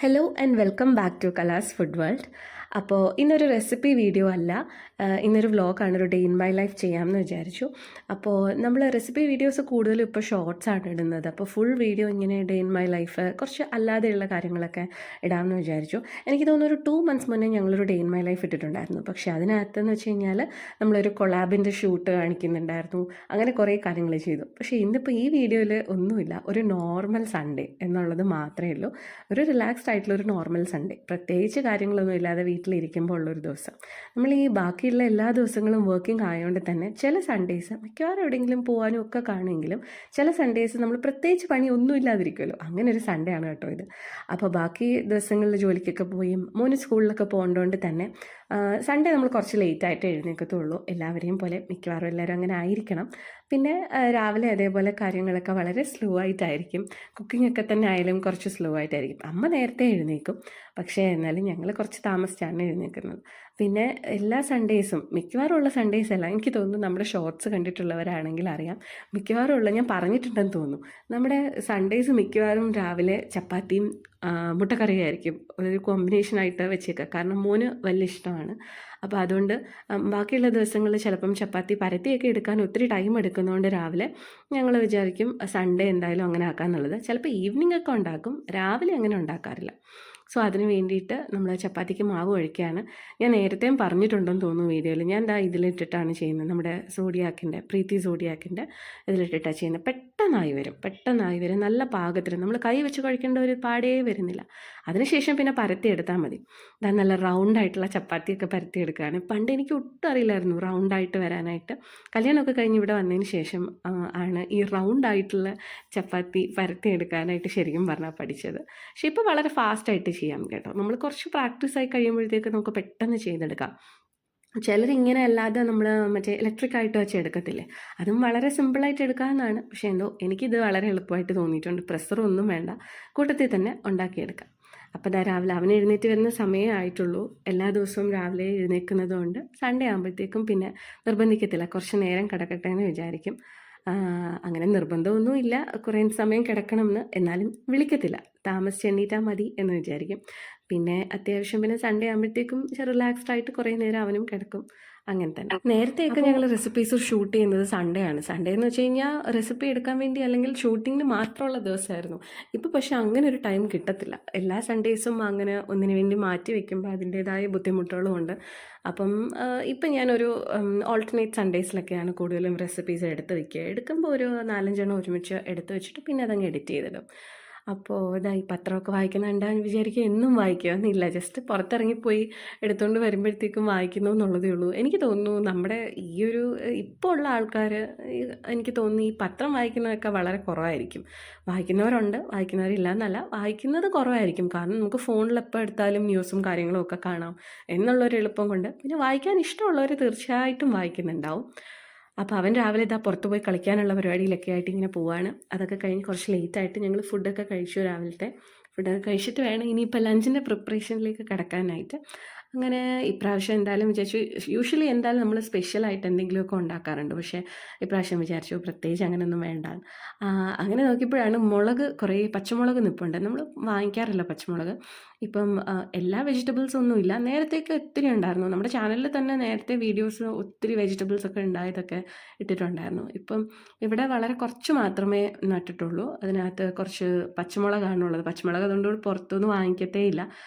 Hello and welcome back to Kala's food world. അപ്പോൾ ഇന്നൊരു recipe video അല്ല, ഇന്നൊരു വ്ളോഗാണ്. ഒരു ഡേ ഇൻ മൈ ലൈഫ് ചെയ്യാമെന്ന് വിചാരിച്ചു. അപ്പോൾ നമ്മൾ റെസിപ്പി വീഡിയോസ് കൂടുതലും ഇപ്പോൾ ഷോർട്സ് ആണ് ഇടുന്നത്. അപ്പോൾ ഫുൾ വീഡിയോ ഇങ്ങനെ ഡേ ഇൻ മൈ ലൈഫ് കുറച്ച് അല്ലാതെയുള്ള കാര്യങ്ങളൊക്കെ ഇടാമെന്ന് വിചാരിച്ചു. എനിക്ക് തോന്നുന്നു ഒരു 2 months മുന്നേ ഞങ്ങളൊരു ഡേ ഇൻ മൈ ലൈഫ് ഇട്ടിട്ടുണ്ടായിരുന്നു. പക്ഷേ അതിനകത്തെന്ന് വെച്ച് കഴിഞ്ഞാൽ നമ്മളൊരു കൊളാബിൻ്റെ ഷൂട്ട് കാണിക്കുന്നുണ്ടായിരുന്നു, അങ്ങനെ കുറേ കാര്യങ്ങൾ ചെയ്തു. പക്ഷേ ഇന്നിപ്പോൾ ഈ വീഡിയോയിൽ ഒന്നുമില്ല, ഒരു നോർമൽ സൺഡേ എന്നുള്ളത് മാത്രമേ ഉള്ളൂ. ഒരു റിലാക്സ്ഡ് ആയിട്ടുള്ള ഒരു നോർമൽ സൺഡേ, പ്രത്യേകിച്ച് കാര്യങ്ങളൊന്നും ഇല്ലാതെ വീട്ടിലിരിക്കുമ്പോൾ ഉള്ളൊരു ദിവസം. നമ്മൾ ഈ ബാക്കിയുള്ള എല്ലാ ദിവസങ്ങളും വർക്കിംഗ് ആയതുകൊണ്ട് തന്നെ ചില സൺഡേസ് മിക്കവാറും എവിടെയെങ്കിലും പോകാനും ഒക്കെ കാണുമെങ്കിലും ചില സൺഡേസ് നമ്മൾ പ്രത്യേകിച്ച് പണി ഒന്നും ഇല്ലാതിരിക്കുമല്ലോ, അങ്ങനെ ഒരു സൺഡേ ആണ് കേട്ടോ ഇത്. അപ്പോൾ ബാക്കി ദിവസങ്ങളിൽ ജോലിക്കൊക്കെ പോയി മോന് സ്കൂളിലൊക്കെ പോകേണ്ടതുകൊണ്ട് തന്നെ സൺഡേ നമ്മൾ കുറച്ച് ലേറ്റായിട്ട് എഴുന്നേൽക്കത്തുള്ളൂ. എല്ലാവരെയും പോലെ മിക്കവാറും എല്ലാവരും അങ്ങനെ ആയിരിക്കണം. പിന്നെ രാവിലെ അതേപോലെ കാര്യങ്ങളൊക്കെ വളരെ സ്ലോ ആയിട്ടായിരിക്കും. കുക്കിംഗ് ഒക്കെ തന്നെ ആയാലും കുറച്ച് സ്ലോ ആയിട്ടായിരിക്കും. അമ്മ നേരത്തെ എഴുന്നേൽക്കും, പക്ഷേ എന്നാലും ഞങ്ങൾ കുറച്ച് താമസിച്ചാണ് എഴുന്നേൽക്കുന്നത്. പിന്നെ എല്ലാ സൺഡേസും, മിക്കവാറും ഉള്ള സൺഡേസ് അല്ല, എനിക്ക് തോന്നുന്നു നമ്മുടെ ഷോർട്സ് കണ്ടിട്ടുള്ളവരാണെങ്കിൽ അറിയാം, മിക്കവാറും ഉള്ള, ഞാൻ പറഞ്ഞിട്ടുണ്ടെന്ന് തോന്നുന്നു, നമ്മുടെ സൺഡേസ് മിക്കവാറും രാവിലെ ചപ്പാത്തിയും മുട്ടക്കറിയായിരിക്കും ഒരു കോമ്പിനേഷനായിട്ട് വെച്ചേക്കുക. കാരണം മോന് വലിയ ഇഷ്ടമാണ്. അപ്പോൾ അതുകൊണ്ട് ബാക്കിയുള്ള ദിവസങ്ങളിൽ ചിലപ്പം ചപ്പാത്തി പരത്തിയൊക്കെ എടുക്കാൻ ഒത്തിരി ടൈം എടുക്കുന്നതുകൊണ്ട് രാവിലെ ഞങ്ങൾ വിചാരിക്കും സൺഡേ എന്തായാലും അങ്ങനെ ആക്കാമെന്നുള്ളത്. ചിലപ്പോൾ ഈവനിംഗ് ഒക്കെ ഉണ്ടാക്കും, രാവിലെ അങ്ങനെ ഉണ്ടാക്കാറില്ല. സോ അതിന് വേണ്ടിയിട്ട് നമ്മൾ ചപ്പാത്തിക്ക് മാവ് ഒഴിക്കുകയാണ്. ഞാൻ നേരത്തെയും പറഞ്ഞിട്ടുണ്ടെന്ന് തോന്നുന്നു വീഡിയോയിൽ. ഞാൻ എന്താ ഇതിലിട്ടിട്ടാണ് ചെയ്യുന്നത്, നമ്മുടെ സോഡിയാക്കിൻ്റെ, പ്രീതി സോഡിയാക്കിൻ്റെ ഇതിലിട്ടിട്ടാണ് ചെയ്യുന്നത്. പെട്ടെന്നായി വരും നല്ല പാകത്തിന്. നമ്മൾ കൈ വെച്ച് കഴിക്കേണ്ട ഒരു പാടേ വരുന്നില്ല. അതിനുശേഷം പിന്നെ പരത്തി എടുത്താൽ മതി. ഇതാ നല്ല റൗണ്ടായിട്ടുള്ള ചപ്പാത്തിയൊക്കെ പരത്തി എടുക്കുകയാണ്. പണ്ട് എനിക്ക് ഒട്ടും അറിയില്ലായിരുന്നു റൗണ്ടായിട്ട് വരാനായിട്ട്. കല്യാണമൊക്കെ കഴിഞ്ഞ് ഇവിടെ വന്നതിന് ശേഷം ആണ് ഈ റൗണ്ടായിട്ടുള്ള ചപ്പാത്തി പരത്തി എടുക്കാനായിട്ട് ശരിക്കും പറഞ്ഞാൽ പഠിച്ചത്. പക്ഷേ ഇപ്പോൾ വളരെ ഫാസ്റ്റായിട്ട് ചെയ്യാം കേട്ടോ. നമ്മൾ കുറച്ച് പ്രാക്ടീസായി കഴിയുമ്പോഴത്തേക്ക് നമുക്ക് പെട്ടെന്ന് ചെയ്തെടുക്കാം. ചിലരിങ്ങനെ അല്ലാതെ നമ്മൾ മറ്റേ ഇലക്ട്രിക് ആയിട്ട് വെച്ച് എടുക്കത്തില്ലേ, അതും വളരെ സിമ്പിളായിട്ട് എടുക്കാമെന്നാണ്. പക്ഷേ എന്തോ എനിക്കിത് വളരെ എളുപ്പമായിട്ട് തോന്നിയിട്ടുണ്ട്. പ്രഷറൊന്നും വേണ്ട, കൂട്ടത്തിൽ തന്നെ ഉണ്ടാക്കിയെടുക്കാം. അപ്പോൾ ഇതാ രാവിലെ അവൻ എഴുന്നേറ്റ് വരുന്ന സമയമേ ആയിട്ടുള്ളൂ. എല്ലാ ദിവസവും രാവിലെ എഴുന്നേൽക്കുന്നത് കൊണ്ട് സൺഡേ ആകുമ്പോഴത്തേക്കും പിന്നെ നിർബന്ധിക്കത്തില്ല, കുറച്ച് നേരം കിടക്കട്ടെ എന്ന് വിചാരിക്കും. അങ്ങനെ നിർബന്ധമൊന്നുമില്ല കുറേ സമയം കിടക്കണമെന്ന്, എന്നാലും വിളിക്കത്തില്ല, താമസിച്ച് എണ്ണീറ്റാൽ മതി എന്ന് വിചാരിക്കും. പിന്നെ അത്യാവശ്യം പിന്നെ സൺഡേ ആകുമ്പോഴത്തേക്കും റിലാക്സ്ഡ് ആയിട്ട് കുറേ നേരം അവനും കിടക്കും. അങ്ങനെ തന്നെ. നേരത്തെയൊക്കെ ഞങ്ങൾ റെസിപ്പീസ് ഷൂട്ട് ചെയ്യുന്നത് സൺഡേ ആണ്. സൺഡേ എന്ന് വെച്ച് കഴിഞ്ഞാൽ റെസിപ്പി എടുക്കാൻ വേണ്ടി അല്ലെങ്കിൽ ഷൂട്ടിങ്ങിന് മാത്രമുള്ള ദിവസമായിരുന്നു. ഇപ്പോൾ പക്ഷേ അങ്ങനെ ഒരു ടൈം കിട്ടത്തില്ല. എല്ലാ സൺഡേസും അങ്ങനെ ഒന്നിനു വേണ്ടി മാറ്റി വെക്കുമ്പോൾ അതിൻ്റേതായ ബുദ്ധിമുട്ടുകളും ഉണ്ട്. അപ്പം ഇപ്പം ഞാനൊരു ഓൾട്ടർനേറ്റ് സൺഡേസിലൊക്കെയാണ് കൂടുതലും റെസിപ്പീസ് എടുത്ത് വയ്ക്കുക. എടുക്കുമ്പോൾ ഒരു 4-5 എണ്ണം ഒരുമിച്ച് എടുത്ത് വെച്ചിട്ട് പിന്നെ അതങ്ങ് എഡിറ്റ് ചെയ്തിടും. അപ്പോൾ ഇതാ ഈ പത്രമൊക്കെ വായിക്കുന്ന കണ്ടാൽ വിചാരിക്കും എന്നും വായിക്കുമെന്നില്ല, ജസ്റ്റ് പുറത്തിറങ്ങിപ്പോയി എടുത്തുകൊണ്ട് വരുമ്പോഴത്തേക്കും വായിക്കുന്നു എന്നുള്ളതേ ഉള്ളൂ. എനിക്ക് തോന്നുന്നു നമ്മുടെ ഈ ഒരു ഇപ്പോൾ ഉള്ള ആൾക്കാർ, എനിക്ക് തോന്നുന്നു ഈ പത്രം വായിക്കുന്നതൊക്കെ വളരെ കുറവായിരിക്കും. വായിക്കുന്നവരുണ്ട്, വായിക്കുന്നവരില്ല എന്നല്ല, വായിക്കുന്നത് കുറവായിരിക്കും. കാരണം നമുക്ക് ഫോണിൽ എപ്പോൾ എടുത്താലും ന്യൂസും കാര്യങ്ങളും ഒക്കെ കാണാം എന്നുള്ളൊരു എളുപ്പം കൊണ്ട്. പിന്നെ വായിക്കാൻ ഇഷ്ടമുള്ളവർ തീർച്ചയായിട്ടും വായിക്കുന്നുണ്ടാവും. അപ്പോൾ അവൻ രാവിലെ ഇതാ പുറത്ത് പോയി കളിക്കാനുള്ള പരിപാടിയിലൊക്കെ ആയിട്ട് ഇങ്ങനെ പോവാണ്. അതൊക്കെ കഴിഞ്ഞ് കുറച്ച് ലേറ്റായിട്ട് ഞങ്ങൾ ഫുഡൊക്കെ കഴിച്ചു. രാവിലത്തെ ഫുഡൊക്കെ കഴിച്ചിട്ട് വേണം ഇനിയിപ്പോൾ ലഞ്ചിൻ്റെ പ്രിപ്പറേഷനിലേക്ക് കിടക്കാനായിട്ട്. അങ്ങനെ ഇപ്രാവശ്യം എന്തായാലും വിചാരിച്ചു, യൂഷ്വലി എന്തായാലും നമ്മൾ സ്പെഷ്യലായിട്ട് എന്തെങ്കിലുമൊക്കെ ഉണ്ടാക്കാറുണ്ട്. പക്ഷേ ഇപ്രാവശ്യം വിചാരിച്ചു പ്രത്യേകിച്ച് അങ്ങനെയൊന്നും വേണ്ട. അങ്ങനെ നോക്കിയപ്പോഴാണ് കുറേ പച്ചമുളക് നിൽപ്പുണ്ട്. നമ്മൾ വാങ്ങിക്കാറില്ല പച്ചമുളക്. ഇപ്പം എല്ലാ വെജിറ്റബിൾസും ഒന്നുമില്ല, നേരത്തേക്ക് ഒത്തിരി ഉണ്ടായിരുന്നു. നമ്മുടെ ചാനലിൽ തന്നെ നേരത്തെ വീഡിയോസ് ഒത്തിരി വെജിറ്റബിൾസൊക്കെ ഉണ്ടായതൊക്കെ ഇട്ടിട്ടുണ്ടായിരുന്നു. ഇപ്പം ഇവിടെ വളരെ കുറച്ച് മാത്രമേ നട്ടിട്ടുള്ളൂ. അതിനകത്ത് കുറച്ച് പച്ചമുളകാണുള്ളത്. പച്ചമുളക് അതുകൊണ്ട് പുറത്തുനിന്ന് വാങ്ങിക്കത്തേ ഇല്ല.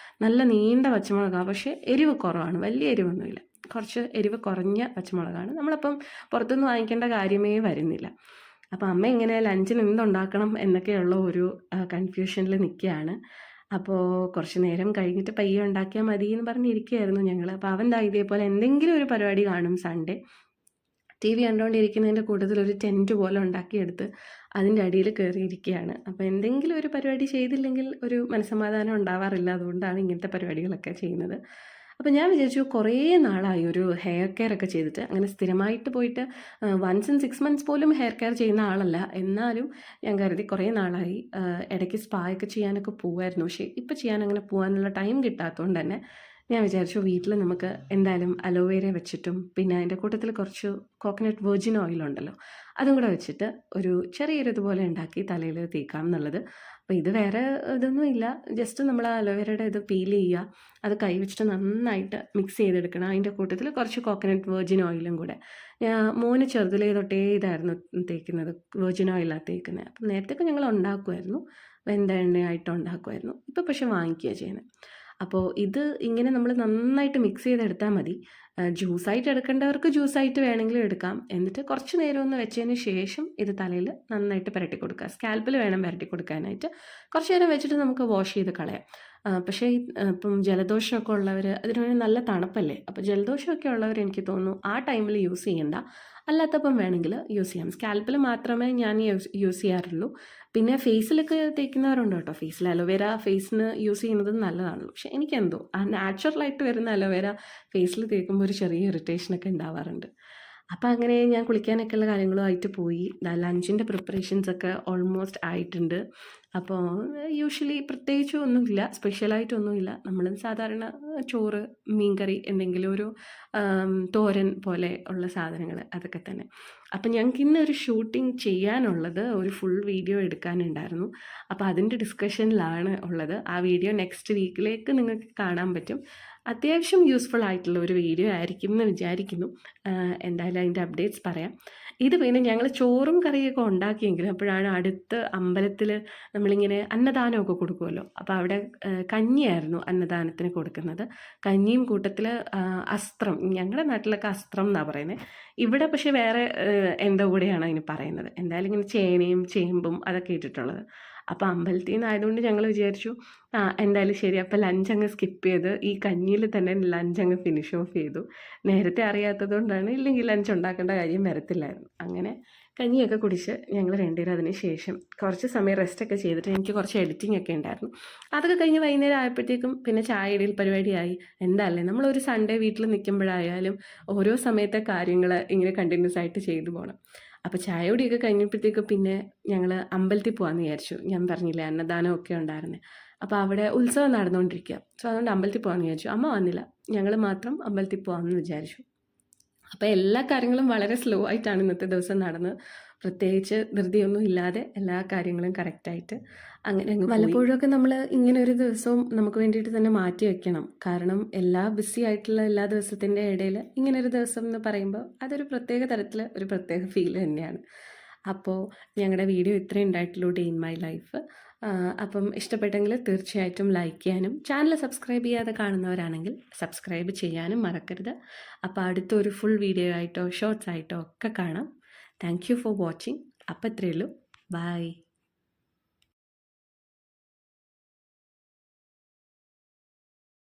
നല്ല നീണ്ട പച്ചമുളകാണ്, പക്ഷേ എരിവ് കുറവാണ്, വലിയ എരിവൊന്നുമില്ല. കുറച്ച് എരിവ് കുറഞ്ഞ പച്ചമുളകാണ്. നമ്മളപ്പം പുറത്തുനിന്ന് വാങ്ങിക്കേണ്ട കാര്യമേ വരുന്നില്ല. അപ്പോൾ അമ്മ ഇങ്ങനെ ലഞ്ചിന് എന്തുണ്ടാക്കണം എന്നൊക്കെയുള്ള ഒരു കൺഫ്യൂഷനിൽ നിൽക്കുകയാണ്. അപ്പോൾ കുറച്ച് നേരം കഴിഞ്ഞിട്ട് പയ്യെ ഉണ്ടാക്കിയാൽ മതി എന്ന് പറഞ്ഞിരിക്കുകയായിരുന്നു ഞങ്ങൾ. അപ്പോൾ അവൻ ദാ ഇതേപോലെ എന്തെങ്കിലും ഒരു പരിപാടി കാണും സൺഡേ. TV കണ്ടുകൊണ്ടിരിക്കുന്നതിൻ്റെ കൂട്ടത്തിൽ ഒരു ടെൻറ്റ് പോലെ ഉണ്ടാക്കിയെടുത്ത് അതിൻ്റെ അടിയിൽ കയറിയിരിക്കുകയാണ്. അപ്പോൾ എന്തെങ്കിലും ഒരു പരിപാടി ചെയ്തില്ലെങ്കിൽ ഒരു മനസ്സമാധാനം ഉണ്ടാവാറില്ല. അതുകൊണ്ടാണ് ഇങ്ങനത്തെ പരിപാടികളൊക്കെ ചെയ്യുന്നത്. അപ്പോൾ ഞാൻ വിചാരിച്ചു കുറേ നാളായി ഒരു ഹെയർ കെയർ ഒക്കെ ചെയ്തിട്ട്. അങ്ങനെ സ്ഥിരമായിട്ട് പോയിട്ട് വൺസ് ഇൻ 6 months പോലും ഹെയർ കെയർ ചെയ്യുന്ന ആളല്ല. എന്നാലും ഞാൻ കരുതി കുറേ നാളായി ഇടയ്ക്ക് സ്പായൊക്കെ ചെയ്യാനൊക്കെ പോകുമായിരുന്നു. പക്ഷേ ഇപ്പോൾ ചെയ്യാൻ അങ്ങനെ പോകാനുള്ള ടൈം കിട്ടാത്തതുകൊണ്ട് തന്നെ ഞാൻ വിചാരിച്ചു വീട്ടിൽ നമുക്ക് എന്തായാലും അലോവേര വെച്ചിട്ടും പിന്നെ അതിൻ്റെ കൂട്ടത്തിൽ കുറച്ച് കോക്കനട്ട് വെർജിൻ ഓയിലുണ്ടല്ലോ അതും കൂടെ വെച്ചിട്ട് ഒരു ചെറിയൊരു ഇതുപോലെ ഉണ്ടാക്കി തലയിൽ തേക്കാം എന്നുള്ളത്. അപ്പോൾ ഇത് വേറെ ഇതൊന്നും ഇല്ല. ജസ്റ്റ് നമ്മൾ അലോവേരയുടെ ഇത് പീൽ ചെയ്യുക, അത് കൈ വെച്ചിട്ട് നന്നായിട്ട് മിക്സ് ചെയ്തെടുക്കണം. അതിൻ്റെ കൂട്ടത്തിൽ കുറച്ച് കോക്കനട്ട് വെർജിൻ ഓയിലും കൂടെ. മോന് ചെറുതിലേ തൊട്ടേ ഇതായിരുന്നു തേക്കുന്നത്, വെർജിൻ ഓയിലാണ് തേക്കുന്നത്. അപ്പം നേരത്തെയൊക്കെ ഞങ്ങൾ ഉണ്ടാക്കുമായിരുന്നു, വെന്ത എണ്ണയായിട്ട് ഉണ്ടാക്കുമായിരുന്നു. ഇപ്പോൾ പക്ഷെ വാങ്ങിക്കുകയാണ് ചെയ്യുന്നത്. അപ്പോൾ ഇത് ഇങ്ങനെ നമ്മൾ നന്നായിട്ട് മിക്സ് ചെയ്തെടുത്താൽ മതി. ജ്യൂസായിട്ട് എടുക്കേണ്ടവർക്ക് ജ്യൂസായിട്ട് വേണമെങ്കിലും എടുക്കാം. എന്നിട്ട് കുറച്ച് നേരം ഒന്ന് വെച്ചതിന് ശേഷം ഇത് തലയിൽ നന്നായിട്ട് പുരട്ടി കൊടുക്കുക. സ്കാൽപ്പിൽ വേണം പുരട്ടി കൊടുക്കാനായിട്ട്. കുറച്ച് നേരം വെച്ചിട്ട് നമുക്ക് വാഷ് ചെയ്ത് കളയാം. പക്ഷേ ഇപ്പം ജലദോഷമൊക്കെ ഉള്ളവർ, അതിന് വേണ്ടി നല്ല തണുപ്പല്ലേ, അപ്പോൾ ജലദോഷമൊക്കെ ഉള്ളവർ എനിക്ക് തോന്നുന്നു ആ ടൈമിൽ യൂസ് ചെയ്യണ്ട. അല്ലാത്തപ്പം വേണമെങ്കിൽ യൂസ് ചെയ്യാം. സ്കാൽപ്പിൽ മാത്രമേ ഞാൻ യൂസ് ചെയ്യാറുള്ളൂ. പിന്നെ ഫേസിലൊക്കെ തേക്കുന്നവരുണ്ട് കേട്ടോ. ഫേസിൽ അലോവേര ഫേസിന് യൂസ് ചെയ്യുന്നത് നല്ലതാണല്ലോ. പക്ഷേ എനിക്കെന്തോ ആ നാച്ചുറലായിട്ട് വരുന്ന അലോവേര ഫേസിൽ തേക്കുമ്പോൾ ഒരു ചെറിയ ഇറിറ്റേഷനൊക്കെ ഉണ്ടാവാറുണ്ട്. അപ്പോൾ അങ്ങനെ ഞാൻ കുളിക്കാനൊക്കെയുള്ള കാര്യങ്ങളുമായിട്ട് പോയി. ലഞ്ചിൻ്റെ പ്രിപ്പറേഷൻസൊക്കെ ഓൾമോസ്റ്റ് ആയിട്ടുണ്ട്. അപ്പോൾ യൂഷ്വലി പ്രത്യേകിച്ച് ഒന്നുമില്ല, സ്പെഷ്യലായിട്ടൊന്നുമില്ല. നമ്മൾ സാധാരണ ചോറ്, മീൻകറി, എന്തെങ്കിലും ഒരു തോരൻ പോലെ ഉള്ള സാധനങ്ങൾ, അതൊക്കെ തന്നെ. അപ്പം ഞങ്ങൾക്ക് ഇന്നൊരു ഷൂട്ടിംഗ് ചെയ്യാനുള്ളത്, ഒരു ഫുൾ വീഡിയോ എടുക്കാനുണ്ടായിരുന്നു. അപ്പോൾ അതിൻ്റെ ഡിസ്കഷനിലാണ് ഉള്ളത്. ആ വീഡിയോ നെക്സ്റ്റ് വീക്കിലേക്ക് നിങ്ങൾക്ക് കാണാൻ പറ്റും. അത്യാവശ്യം യൂസ്ഫുൾ ആയിട്ടുള്ള ഒരു വീഡിയോ ആയിരിക്കും എന്ന് വിചാരിക്കുന്നു. എന്തായാലും അതിൻ്റെ അപ്ഡേറ്റ്സ് പറയാം. ഇത് പിന്നെ ഞങ്ങൾ ചോറും കറിയൊക്കെ ഉണ്ടാക്കിയെങ്കിലും അപ്പോഴാണ് അടുത്ത് അമ്പലത്തിൽ നമ്മളിങ്ങനെ അന്നദാനമൊക്കെ കൊടുക്കുമല്ലോ. അപ്പോൾ അവിടെ കഞ്ഞിയായിരുന്നു അന്നദാനത്തിന് കൊടുക്കുന്നത്. കഞ്ഞിയും കൂട്ടത്തിൽ അസ്ത്രം, ഞങ്ങളുടെ നാട്ടിലൊക്കെ അസ്ത്രം എന്നാണ് പറയുന്നത്. ഇവിടെ പക്ഷേ വേറെ എന്തോ കൂടെയാണ് അതിന് പറയുന്നത്. എന്തായാലും ഇങ്ങനെ ചേനയും ചേമ്പും അതൊക്കെ ഇട്ടിട്ടുള്ളത്. അപ്പോൾ അമ്പലത്തിൽ നിന്നായതുകൊണ്ട് ഞങ്ങൾ വിചാരിച്ചു എന്തായാലും ശരി, അപ്പോൾ ലഞ്ച് അങ്ങ് സ്കിപ്പ് ചെയ്ത് ഈ കഞ്ഞിയിൽ തന്നെ ലഞ്ച് അങ്ങ് ഫിനിഷ് ഓഫ് ചെയ്തു. നേരത്തെ അറിയാത്തത് കൊണ്ടാണ്, ഇല്ലെങ്കിൽ ലഞ്ച് ഉണ്ടാക്കേണ്ട കാര്യം വരത്തില്ലായിരുന്നു. അങ്ങനെ കഞ്ഞിയൊക്കെ കുടിച്ച് ഞങ്ങൾ രണ്ടുപേരും അതിന് ശേഷം കുറച്ച് സമയം റെസ്റ്റൊക്കെ ചെയ്തിട്ട് എനിക്ക് കുറച്ച് എഡിറ്റിംഗ് ഒക്കെ ഉണ്ടായിരുന്നു. അതൊക്കെ കഴിഞ്ഞ് വൈകുന്നേരം ആയപ്പോഴത്തേക്കും പിന്നെ ചായ ഇടയിൽ പരിപാടിയായി. എന്താല്ലേ, നമ്മളൊരു സൺഡേ വീട്ടിൽ നിൽക്കുമ്പോഴായാലും ഓരോ സമയത്തെ കാര്യങ്ങൾ ഇങ്ങനെ കണ്ടിന്യൂസ് ആയിട്ട് ചെയ്തു പോകണം. അപ്പോൾ ചായ കുടിയൊക്കെ കഴിഞ്ഞപ്പോഴത്തേക്കും പിന്നെ ഞങ്ങൾ അമ്പലത്തിൽ പോകാമെന്ന് വിചാരിച്ചു. ഞാൻ പറഞ്ഞില്ലേ അന്നദാനമൊക്കെ ഉണ്ടായിരുന്നത്. അപ്പോൾ അവിടെ ഉത്സവം നടന്നുകൊണ്ടിരിക്കുക. സോ അതുകൊണ്ട് അമ്പലത്തിൽ പോകാമെന്ന് വിചാരിച്ചു. അമ്മ വന്നില്ല, ഞങ്ങൾ മാത്രം അമ്പലത്തിൽ പോകാമെന്ന് വിചാരിച്ചു. അപ്പോൾ എല്ലാ കാര്യങ്ങളും വളരെ സ്ലോ ആയിട്ടാണ് ഇന്നത്തെ ദിവസം നടന്നത്. പ്രത്യേകിച്ച് ധൃതിയൊന്നും ഇല്ലാതെ എല്ലാ കാര്യങ്ങളും കറക്റ്റായിട്ട് അങ്ങനെ വല്ലപ്പോഴൊക്കെ നമ്മൾ ഇങ്ങനെ ഒരു ദിവസവും നമുക്ക് വേണ്ടിയിട്ട് തന്നെ മാറ്റി വെക്കണം. കാരണം എല്ലാ ബിസി ആയിട്ടുള്ള എല്ലാ ദിവസത്തിൻ്റെ ഇടയിൽ ഇങ്ങനെ ഒരു ദിവസം എന്ന് പറയുമ്പോൾ അതൊരു പ്രത്യേക തരത്തിൽ ഒരു പ്രത്യേക ഫീൽ തന്നെയാണ്. അപ്പോൾ ഞങ്ങളുടെ വീഡിയോ ഇത്രയും ഉണ്ടായിട്ടുള്ളൂ, ഡേ ഇൻ മൈ ലൈഫ്. അപ്പം ഇഷ്ടപ്പെട്ടെങ്കിൽ തീർച്ചയായിട്ടും ലൈക്ക് ചെയ്യാനും, ചാനൽ സബ്സ്ക്രൈബ് ചെയ്യാതെ കാണുന്നവരാണെങ്കിൽ സബ്സ്ക്രൈബ് ചെയ്യാനും മറക്കരുത്. അപ്പോൾ അടുത്തൊരു ഫുൾ വീഡിയോ ആയിട്ടോ ഷോർട്സ് ആയിട്ടോ ഒക്കെ കാണാം. Thank you for watching. അപ്പോൾ ഇത്രയേ ഉള്ളൂ. ബൈ.